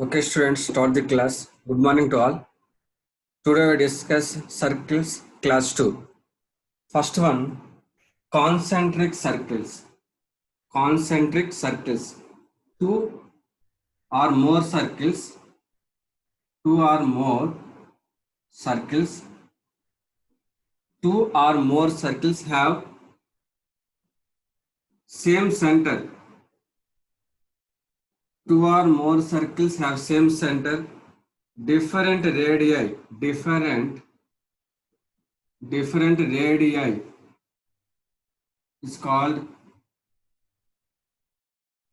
Okay, students, start the class. Good morning to all. Today we discuss circles, class 2. First one, concentric circles. Concentric circles. Two or more circles. Two or more circles. Two or more circles have same center. Two or more circles have same center. Different radii. Different radii is called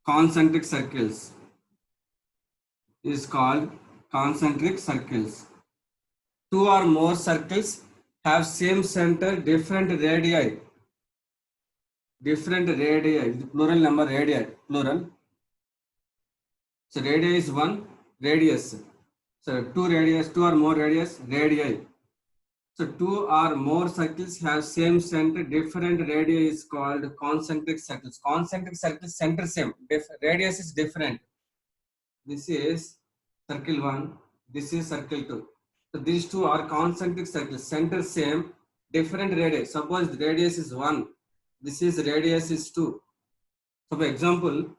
concentric circles. Is called concentric circles. Two or more circles have same center, different radii. Different radii, plural number radii, plural. So radii is one, radius. So two radius, two or more radius, radii. So two or more circles have same center, different radii is called concentric circles. Concentric circles center same, radius is different. This is circle 1, this is circle 2. So these two are concentric circles, center same, different radius. Suppose the radius is 1, this is radius is 2. So for example,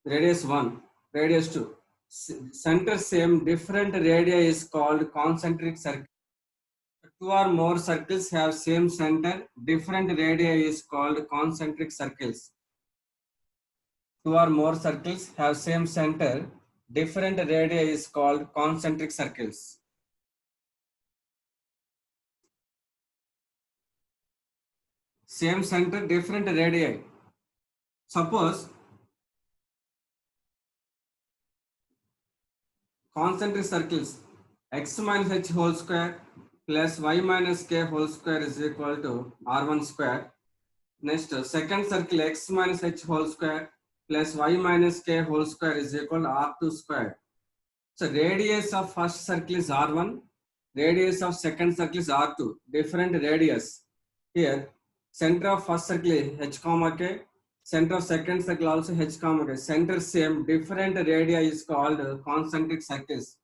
radius 1, radius 2. Center same, different radii is called concentric circle. Two or more circles have same center, different radii is called concentric circles. Two or more circles have same center, different radii is called concentric circles. Same center, different radii. Suppose concentric circles x minus h whole square plus y minus k whole square is equal to r1 square. Next, second circle x minus h whole square plus y minus k whole square is equal to r2 square. So radius of first circle is r1, radius of second circle is r2, different radius. Here, center of first circle is h comma k, center of second circle also h comma k. Center same, different radii is called concentric circles.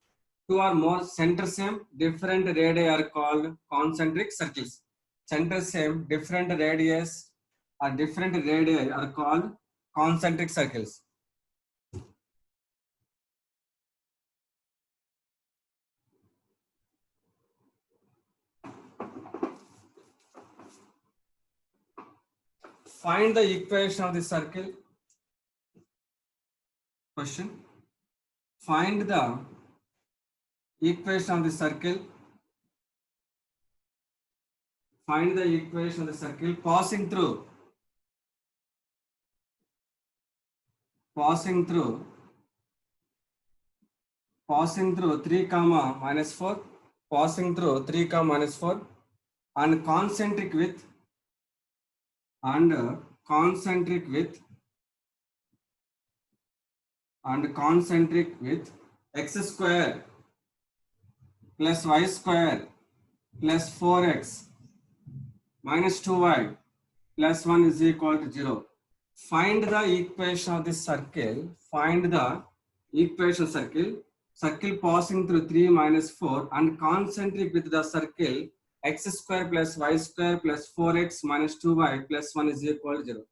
Two or more center same, different radii are called concentric circles. Center same, different radius or different radii are called concentric circles. Find the equation of the circle. Question. Find the equation of the circle. Find the equation of the circle passing through 3 comma minus 4, passing through 3 comma minus 4, and concentric with x square plus y square plus 4x minus 2y plus 1 is equal to 0. Find the equation of the circle. Find the equation of circle. Circle passing through 3 minus 4 and concentric with the circle x square plus y square plus 4x minus 2y plus 1 is equal to 0.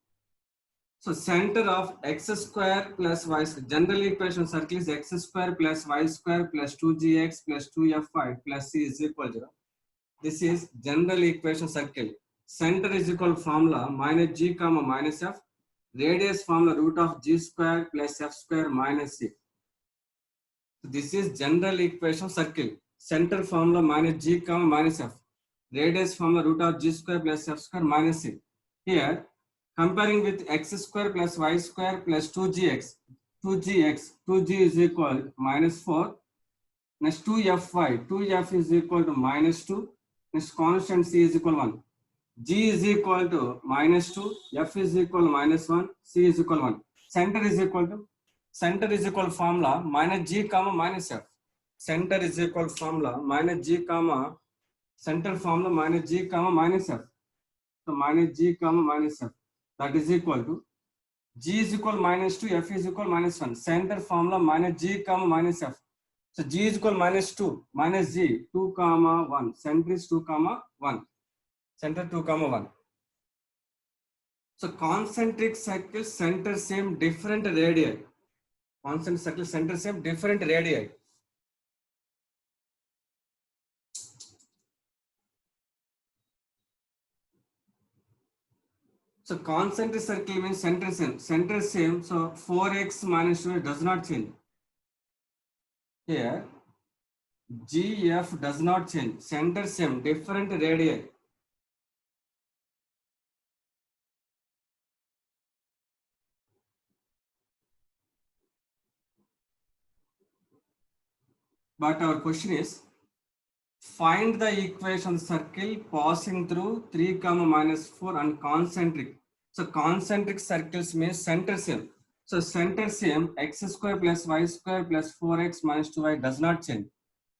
So center of x square plus y square, general equation of circle is x square plus y square plus 2gx plus 2fy plus c is equal to 0. This is general equation circle. Center is equal formula minus g comma minus f. Radius formula root of g square plus f square minus c. So this is general equation circle. Center formula minus g comma minus f. Radius formula root of g square plus f square minus c. Here, comparing with x square plus y square plus 2gx. 2g is equal minus 4. Next 2fy. 2f is equal to minus 2. Next constant c is equal to 1. G is equal to minus 2, F is equal to minus 1, C is equal to 1. Center is equal formula minus G comma minus F. Center is equal formula minus G comma, center formula minus G comma minus F. So minus G comma minus F. That is equal to G is equal minus 2, F is equal minus 1. Center formula minus G comma minus F. So G is equal minus 2 minus G 2 comma 1. Center is 2 comma 1. Center 2 comma 1. So concentric circles center same different radii. Concentric circle center same different radii. So concentric circle means center same. Center same. So 4x minus 2 does not change. Here GF does not change. Center same different radii. But our question is, find the equation circle passing through 3 comma minus 4 and concentric. So concentric circles means center same. So center same x square plus y square plus 4x minus 2y does not change.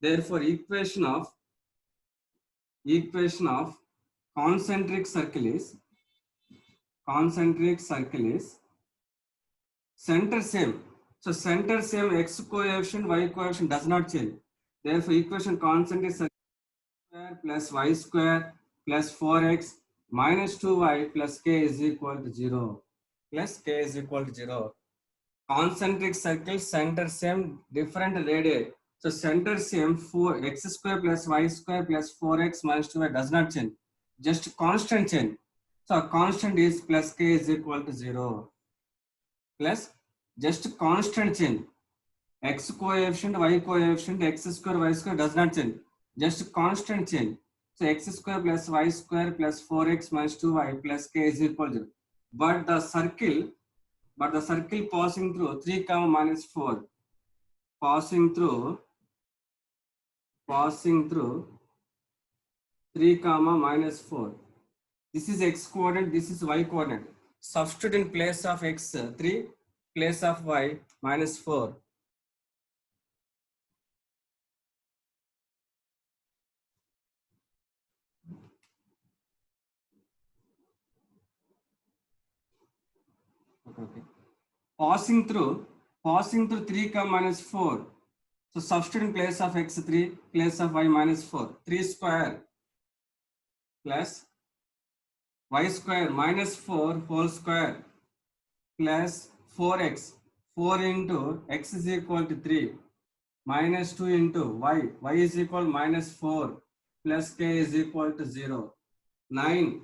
Therefore equation of concentric circle is center same. So center same x coefficient y coefficient does not change. Therefore equation concentric circle square plus y square plus 4x minus 2y plus k is equal to 0. Plus k is equal to 0. Concentric circle center same different radii. So center same 4x square plus y square plus 4x minus 2y does not change. Just constant change. So constant is plus k is equal to 0. Plus just constant change. X coefficient, y coefficient, x square, y square does not change. Just constant change. So x square plus y square plus 4x minus 2y plus k is equal to 0. But the circle passing through 3 comma minus 4, passing through 3 comma minus 4. This is x coordinate, this is y coordinate. Substitute in place of x 3, place of y minus 4. Okay. Passing through 3 comma minus 4. So substitute in place of x 3, place of y minus 4. 3 square plus y square minus 4 whole square plus 4x. 4 into x is equal to 3 minus 2 into y is equal minus 4 plus k is equal to 0. 9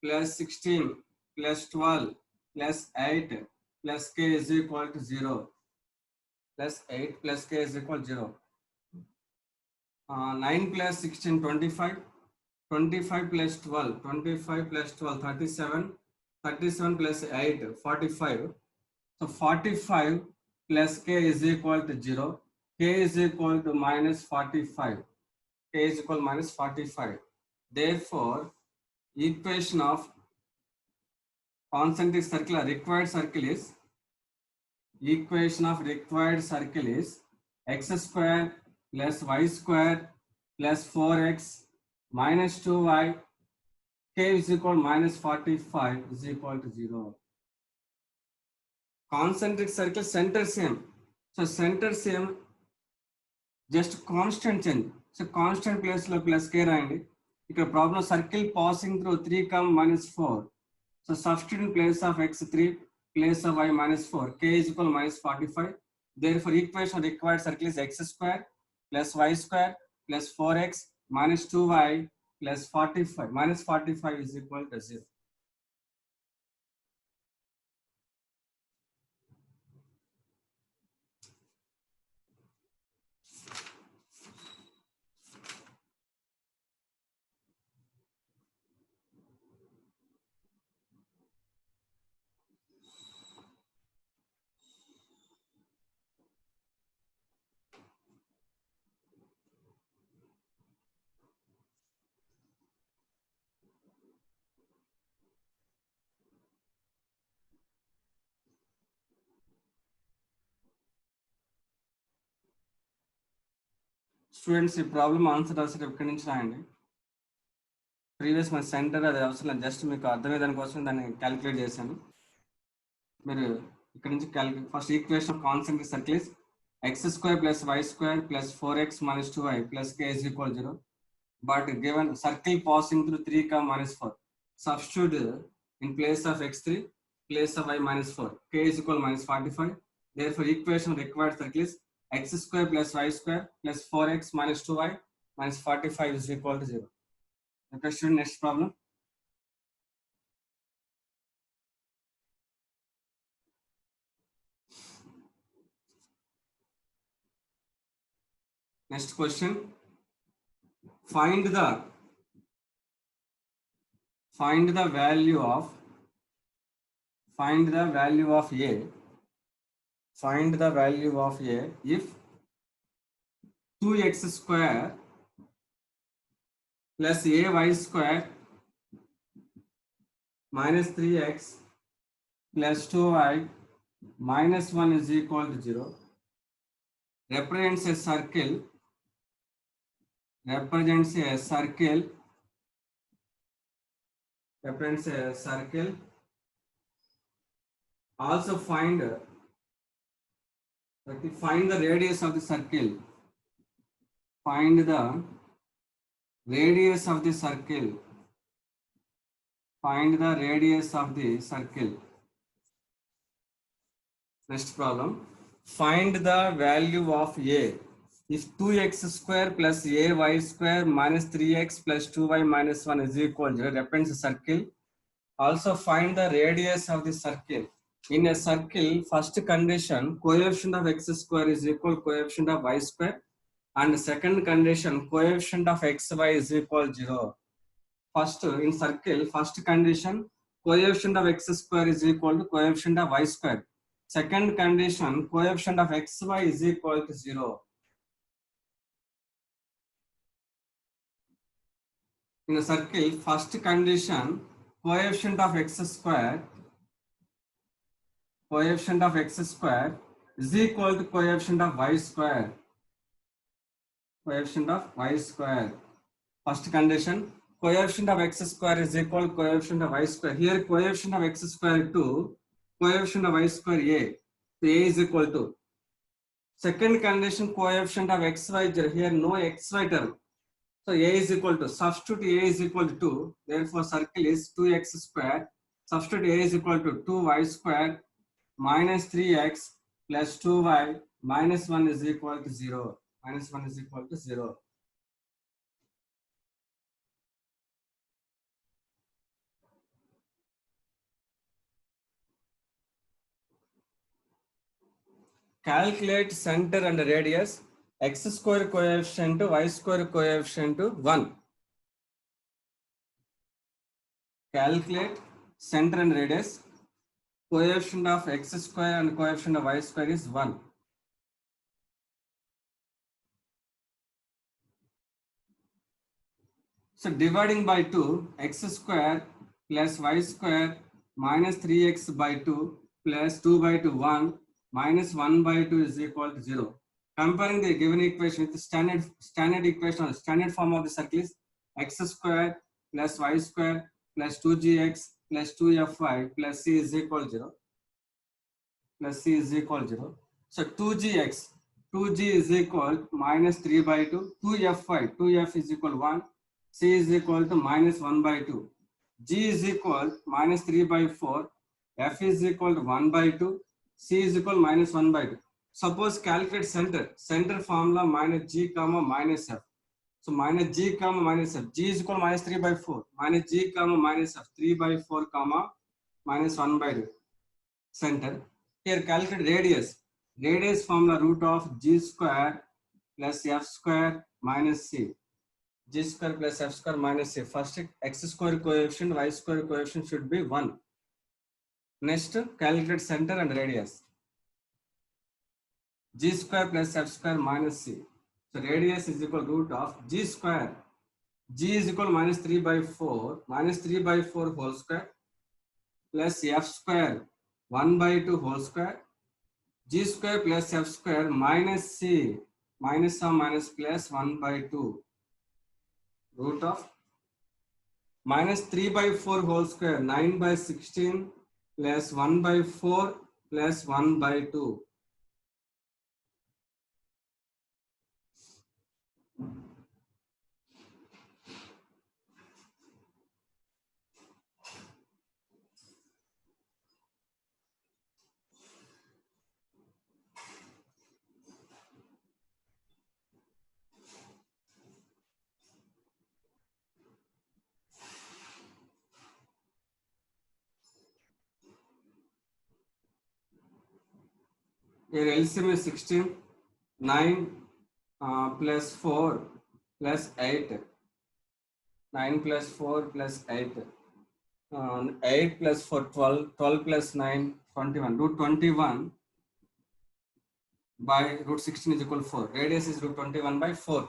plus 16 plus 12 plus 8 plus k is equal to 0. Plus 8 plus k is equal to 0. 9 plus 16, 25. 25 plus 12, 37. 37 plus 8, 45. So 45 plus k is equal to 0. K is equal to minus 45. K is equal to minus 45. Therefore, equation of concentric circle, required circle is x square plus y square plus 4x minus 2y, k is equal to minus 45 is equal to 0. Concentric circle center same. So center same just constant change. So constant place lo plus k రాయండి. ఇక్కడ problem circle passing through 3 comma minus 4. So substitute in place of x3, place of y minus 4. K is equal to minus 45. Therefore equation required circle is x square plus y square plus 4x minus 2y plus 45. Minus 45 is equal to 0. Students ఈ problem answer రాసి ఇక్కడి నుంచి రాయండి. Previous మన centre అది అవసరం లేదు, just మీకు అర్థమయ్యే దానికోసం దాన్ని క్యాలిక్యులేట్ చేశాను. మీరు ఇక్కడ నుంచి first equation concentric circle is x² + y² + 4x - 2y + k = 0. But given circle passing through 3, -4, substitute in place of x3, place of y -4, k = -45. Therefore, equation required circle is x² + y² + 4x - 2y - 45 is equal to 0. Okay, student, next problem. Next question. Find the value of a. Find the value of a if 2x² plus ay² minus 3x plus 2y minus 1 is equal to 0. Represents a circle. Also find the radius of the circle. Find the radius of the circle. Find the radius of the circle. Next problem. Find the value of a if 2x² plus ay² minus 3x plus 2y minus 1 is equal to 0. Represents a circle. Also find the radius of the circle. In a circle, first condition, coefficient of x² is equal to coefficient of y², and second condition, coefficient of xy is equal to 0. First, in circle, first condition, coefficient of x² is equal to coefficient of y². Second condition, coefficient of xy is equal to 0. In a circle, first condition, coefficient of x² is equal to coefficient of y². First condition, coefficient of x² is equal to coefficient of y². Here coefficient of x² 2, coefficient of y² a. So a is equal to. Second condition, coefficient of xy 0. Here no xy term. So a is equal to, substitute a is equal to 2. Therefore circle is 2x². Substitute a is equal to 2y² minus 3x plus 2y minus 1 is equal to 0. Minus 1 is equal to 0. Calculate center and radius. X² coefficient to y² coefficient to 1. Calculate center and radius. Coefficient of x² and coefficient of y² is 1. So dividing by 2, x² plus y² minus 3x by 2 plus 2 by 2 1 minus 1 by 2 is equal to 0. Comparing the given equation with the standard equation or standard form of the circle is x² plus y² plus 2gx plus 2fy plus c is equal to 0. So 2g is equal to minus 3 by 2, 2f is equal to 1, c is equal to minus 1 by 2, g is equal to minus 3 by 4, f is equal to 1 by 2, c is equal to minus 1 by 2. Suppose calculate center formula minus g comma minus f. So minus g comma minus f, g is equal to minus 3 by 4, minus g comma minus f, 3 by 4 comma minus 1 by 2. Center. Here calculate radius. Radius formula root of g square plus f² minus c. G square plus f² minus c. First x² coefficient, y² coefficient should be 1. Next calculate center and radius. G square plus f² minus c. So radius is equal to root of g square. G is equal to minus 3 by 4, minus 3 by 4 whole square plus f² 1 by 2 whole square, g square plus f² minus c, minus some minus plus 1 by 2, root of minus 3 by 4 whole square, 9 by 16 plus 1 by 4 plus 1 by 2. Here LCM is 16, 9 plus 4 plus 8. 9 plus 4 plus 8. 8 plus 4, 12. 12 plus 9, 21. Root 21 by root 16 is equal to 4. Radius is root 21 by 4.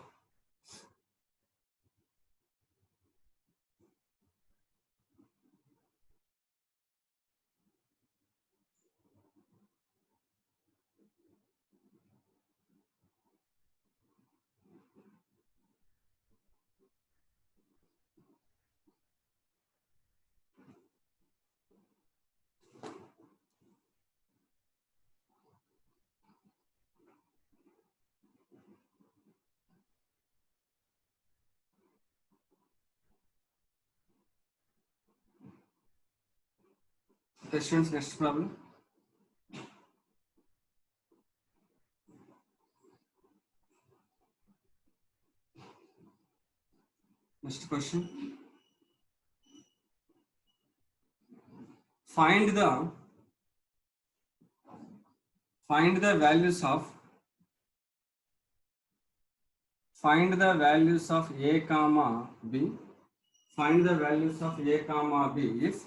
Questions, next problem. Next question. Find the values of A comma B. Find the values of A comma B if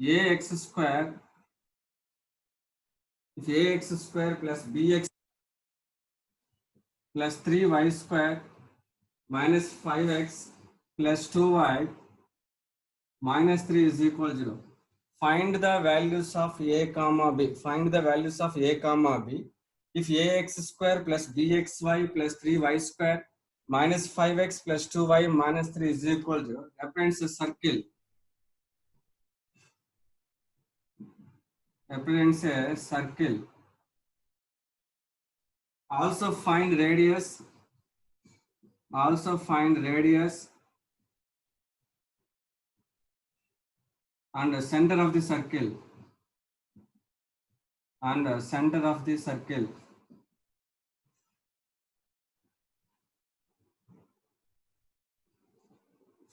ax square plus bx plus 3y square minus 5x plus 2y minus 3 is equal to 0. Find the values of A comma B. Find the values of A comma B if ax square plus bxy plus 3y square minus 5x plus 2y minus 3 is equal to 0. Represents a circle. Represents a circle. Also find radius. And the center of the circle.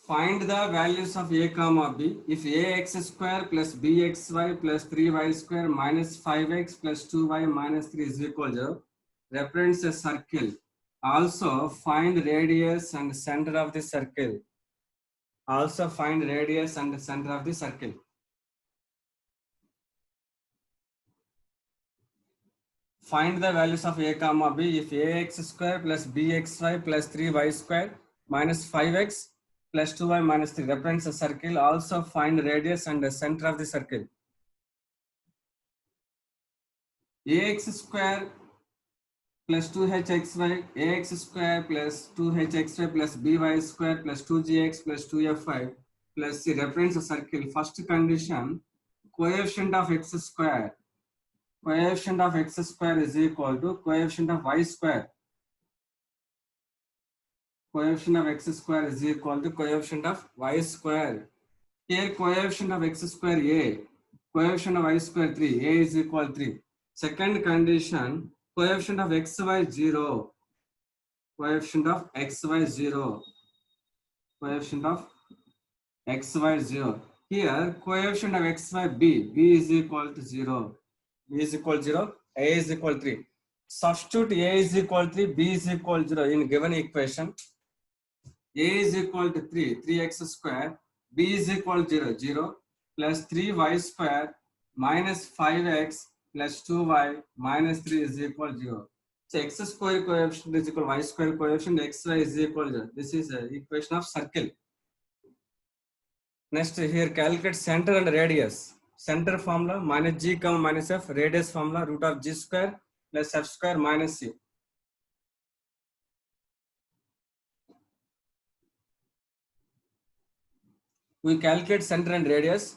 Find the values of A comma B if ax square plus bxy plus 3y square minus 5x plus 2y minus 3 is equal to 0. Represents a circle. Also find radius and center of the circle. Find the values of A comma B if ax square plus bxy plus 3y square minus 5x plus 2y minus 3 represents a circle. Also find radius and the center of the circle. Ax square plus 2hxy, ax square plus 2hxy plus by square plus 2gx plus 2fy plus c represents a circle. First condition, coefficient of x square is equal to coefficient of y square. Coefficient of x square is equal to coefficient of y square. Here coefficient of x square a, coefficient of y square 3, a is equal to 3. Second condition, coefficient of xy 0. Coefficient of xy 0. Here coefficient of xy b is equal to 0. B is equal to 0, a is equal to 3. Substitute a is equal to 3, b is equal to 0 in given equation. A is equal to 3, 3x square, b is equal to 0, 0 plus 3y square minus 5x plus 2y minus 3 is equal to 0. So x square coefficient is equal to y square coefficient, xy is equal to 0. This is the equation of circle. Next here calculate center and radius. Center formula minus g comma minus f, radius formula root of g square plus f square minus c. We calculate center and radius.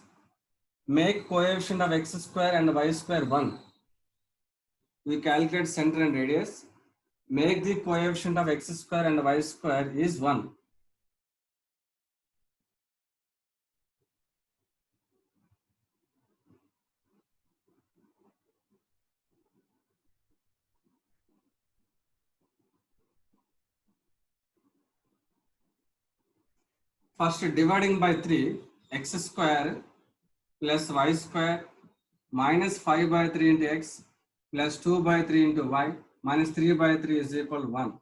make coefficient of x square and y square 1. We calculate center and radius. Make the coefficient of x square and y square is 1. First dividing by 3, x square plus y square minus 5 by 3 into x plus 2 by 3 into y minus 3 by 3 is equal to 1.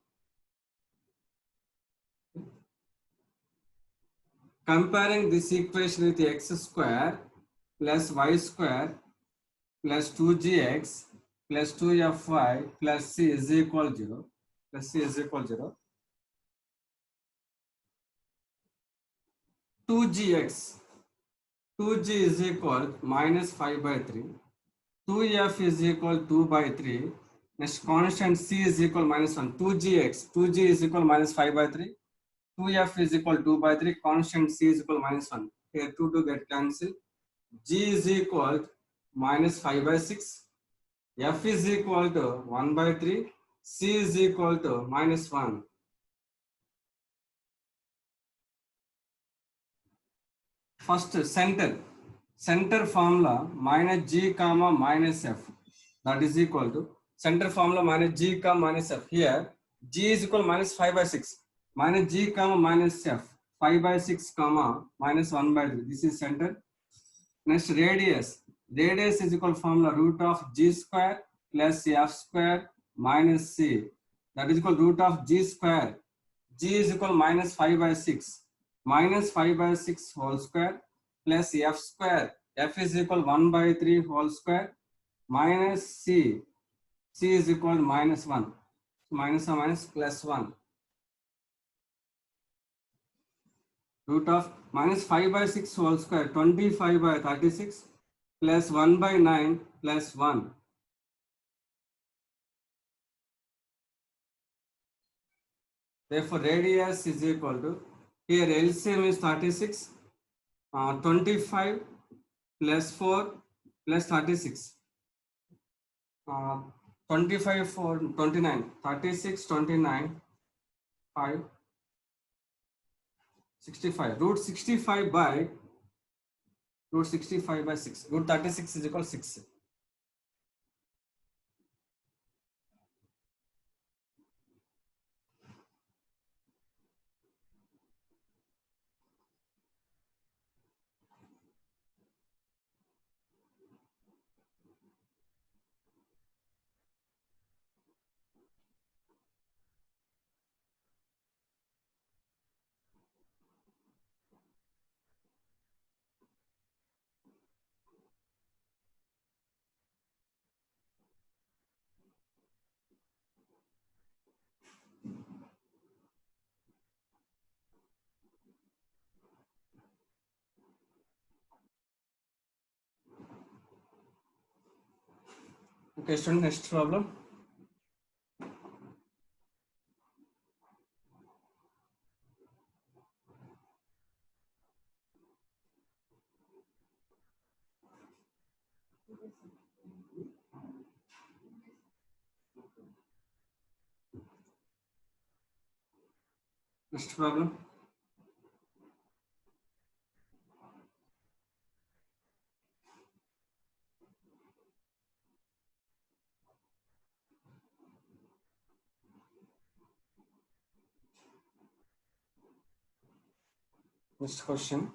Comparing this equation with x square plus y square plus 2gx plus 2fy plus c is equal to 0. Plus c is equal to 0. 2gx, 2g is equal minus 5 by 3. 2f is equal 2 by 3. Next constant c is equal minus 1. 2gx, 2g is equal minus 5 by 3. 2f is equal 2 by 3. Constant c is equal minus 1. Here 2 to get cancelled. G is equal minus 5 by 6. F is equal to 1 by 3. C is equal to minus 1. First center formula minus g comma minus f, that is equal to center formula minus g comma minus f. Here g is equal minus 5 by 6 minus g comma minus f 5 by 6 comma minus 1 by 3. This is center. Next radius is equal formula root of g square plus f square minus c, that is equal root of g square. G is equal minus 5 by 6 minus 5 by 6 whole square plus f square. F is equal 1 by 3 whole square minus c. C is equal minus 1. Minus or minus plus 1. Root of minus 5 by 6 whole square 25 by 36 plus 1 by 9 plus 1. Therefore radius is equal to, here LCM is 36, 25 plus 4 plus 36. 25 for 29, 36, 29, 5, 65. Root 65 by 6. Root 36 is equal to 6. Okay, student, next problem. Next problem. Next question.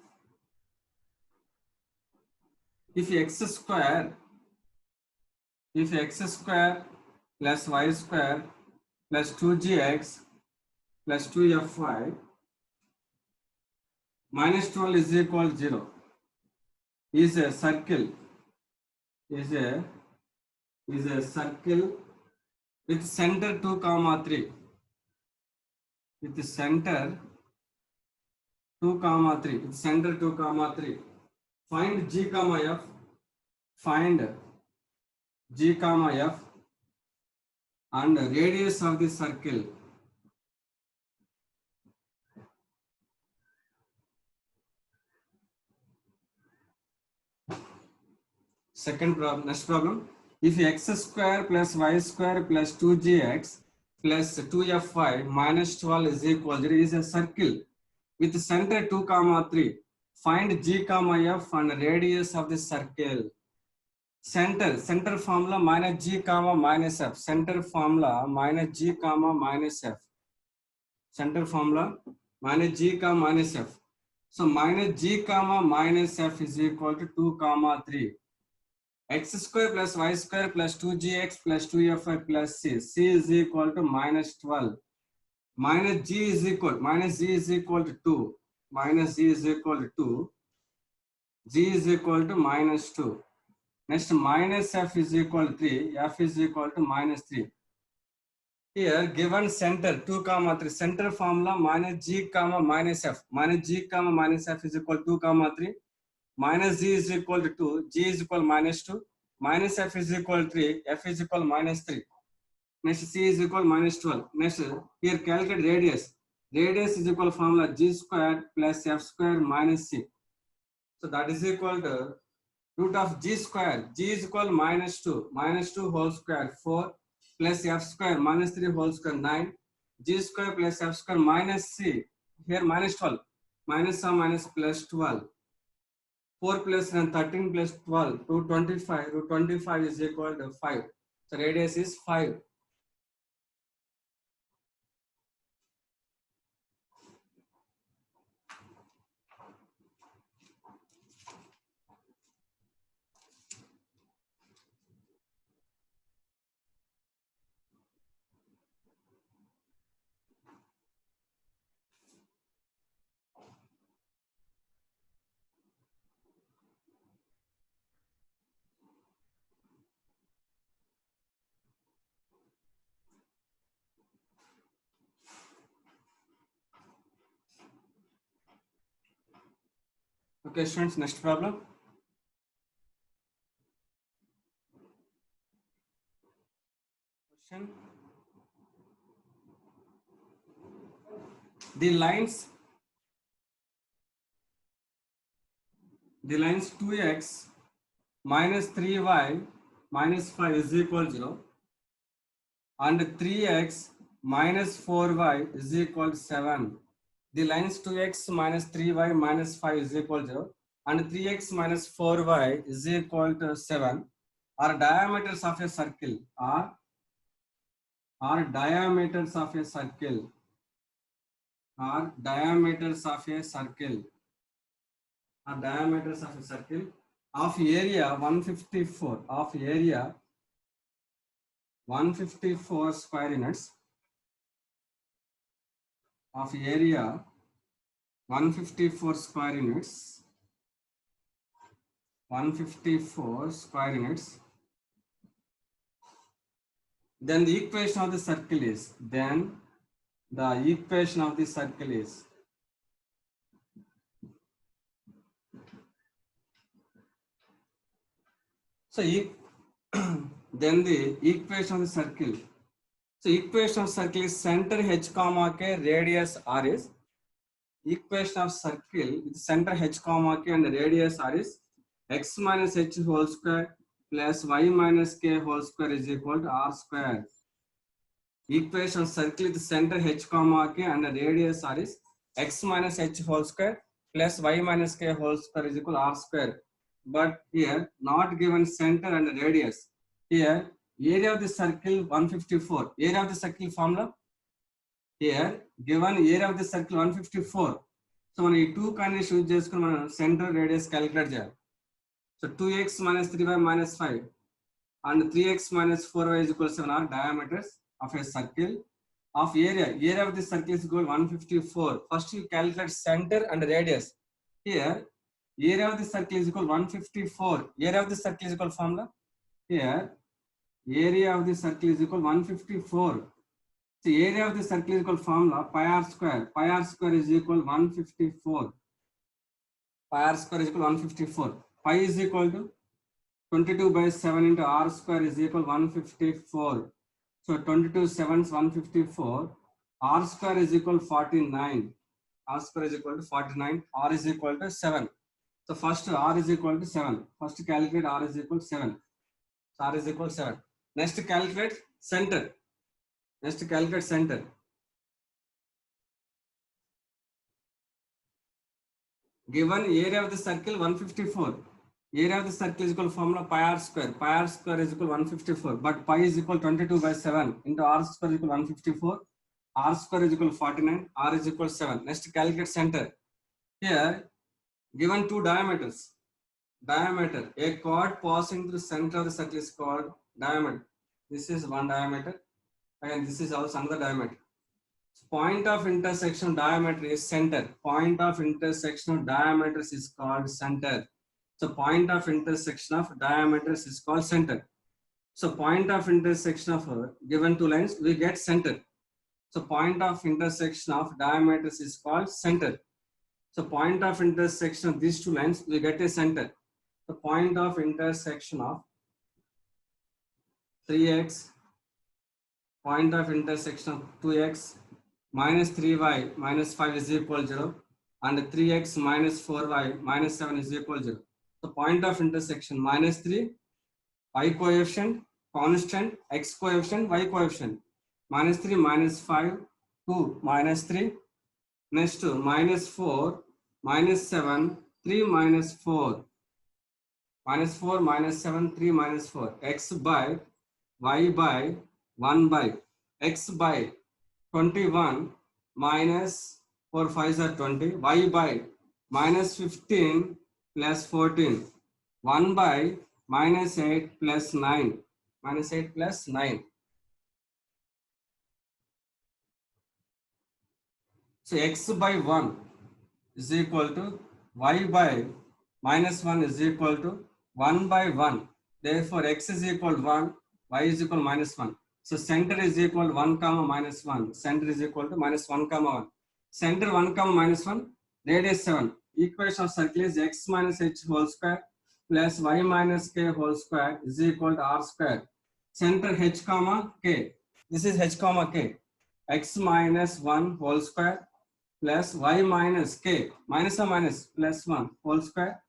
If x square plus y square plus 2gx plus 2fy minus 12 is equal to 0 is a circle, is a circle with center 2 comma 3, with center 2 comma 3, with center 2 comma 3. Find g comma f, find g comma f and radius of the circle. Second problem, next problem. If x square plus y square plus 2gx plus 2fy minus 12 is equal, there is a circle with center 2 comma 3. Find g comma f and radius of the circle. Center formula minus g comma minus f. Center formula minus g comma minus f. Center formula minus g comma minus f. So minus g comma minus f is equal to 2 comma 3. X square plus y square plus 2gx plus 2fy plus c. C is equal to minus 12. Minus g is equal, minus g is equal to 2. Minus g is equal to 2. G is equal to minus 2. Next, minus f is equal to 3. F is equal to minus 3. Here, given center 2 comma 3. Center formula minus g comma minus f. Minus g comma minus f is equal to 2 comma 3. Minus g is equal to 2. G is equal to minus 2. Minus f is equal to 3. F is equal to minus 3. Next, c is equal to minus 12. Next, here calculate radius. Radius is equal to formula g square plus f square minus c. So that is equal to root of g square. G is equal to minus 2. Minus 2 whole square 4 plus f square minus 3 whole square 9. G square plus f square minus c. Here minus 12. Minus some minus plus 12. 4 plus 13 plus 12, root 25. Root 25 is equal to 5. So radius is 5. Okay, students, next problem. Question. The lines 2x minus 3y minus 5 is equal to 0 and 3x minus 4y is equal to 7. The lines 2x minus 3y minus 5 is equal to 0 and 3x minus 4y is equal to 7 are diameters of a circle. Are diameters of a circle. Are diameters of a circle. Are diameters of a circle of area 154. Of area 154 square units. Of area 154 square units. 154 square units. Then the equation of the circle is. Then the equation of the circle is. So then the equation of the circle. So equation of circle is center h comma k, radius r is. Equation of circle with center h comma k and radius r is x minus h whole square plus y minus k whole square is equal to r square. Equation of circle with center h comma k and radius r is x minus h whole square plus y minus k whole square is equal to r square. But here not given center and radius. Here area of the circle 154. Area of the circle formula. Here given area of the circle 154. So మనం ఈ 2 condition use చేసుకొని మనం centre radius calculate చేయాలి. So 2x minus 3y minus 5 and 3x minus 4y is equal to 7 are diameters of a circle of area. Area of the circle is equal 154. First you calculate center and radius. Here area of the circle is equal 154. Area of the circle is equal formula. Here area of the circle is equal 154. So area of the circle is equal formula pi r square. Pi r square is equal 154. Pi r square is equal 154. Pi is equal to 22 by 7 into r square is equal 154. So 22 7 154. R square is equal 49. R square is equal to 49. R is equal to 7. So first r is equal to 7. First calculate r is equal to 7. So r is equal to 7. Next calculate center. Next calculate center. Given area of the circle 154. Area of the circle is equal to formula pi r square. Pi r square is equal to 154. But pi is equal to 22 by 7 into r square is equal to 154. R square is equal to 49. R is equal to 7. Next calculate center. Here given two diameters. Diameter. A chord passing through center of the circle is called diameter. This is one diameter. And this is also another diameter. Point of intersection of diameter is center. Point of intersection of diameters is called center. So point of intersection of diameters is called center. So point of intersection of given two lines, we get center. So point of intersection of diameters is called center. So point of intersection of these two lines, we get a center. The point of intersection of 3x, point of intersection of 2x minus 3y minus 5 is equal to 0, and 3x minus 4y minus 7 is equal to 0. The point of intersection minus 3, y coefficient, constant, x coefficient, y coefficient. Minus 3, minus 5, 2, minus 3. Next to minus 4, minus 7, 3, minus 4. Minus 4, minus 7, 3, minus 4. X by y by 1 by x by 21 minus 4 5s are 20. Y by minus 15 plus 14. 1 by minus 8 plus 9. Minus 8 plus 9. So x by 1 is equal to y by minus 1 is equal to 1 by 1. Therefore, x is equal to 1, y is equal to minus 1. So center is equal to 1 comma minus 1. Center is equal to minus 1 comma 1. Center 1 comma minus 1. Radius 7. Equation of circle is x minus h whole square plus y minus k whole square is equal to r square. Center h comma k. This is h comma k. X minus 1 whole square plus y minus k minus or minus plus 1 whole square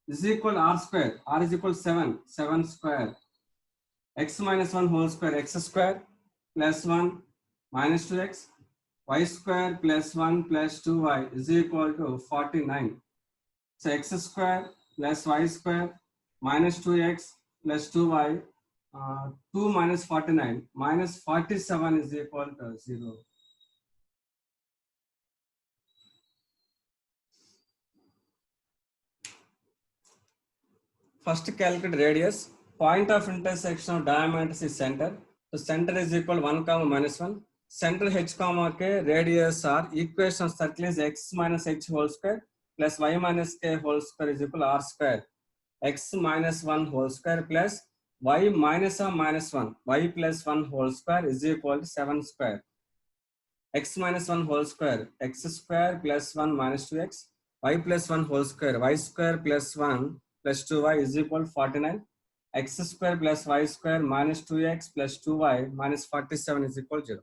is equal to r square. R is equal to 7. 7 square. X minus 1 whole square x square plus 1 minus 2x. Y square plus 1 plus 2y is equal to 49. So x square plus y square minus 2x plus 2y, 2 minus 49 minus 47 is equal to 0. First calculate radius. Point of intersection of diameters is center. So center is equal to 1 comma minus 1. Center h comma k, radius r. Equation of circle is x minus h whole square plus y minus k whole square is equal to r square. X minus 1 whole square plus y minus or minus 1. Y plus 1 whole square is equal to 7 square. X minus 1 whole square. X square plus 1 minus 2x. Y plus 1 whole square. Y square plus 1 plus 2y is equal to 49. X square plus y square minus 2x plus 2y minus 47 is equal to 0.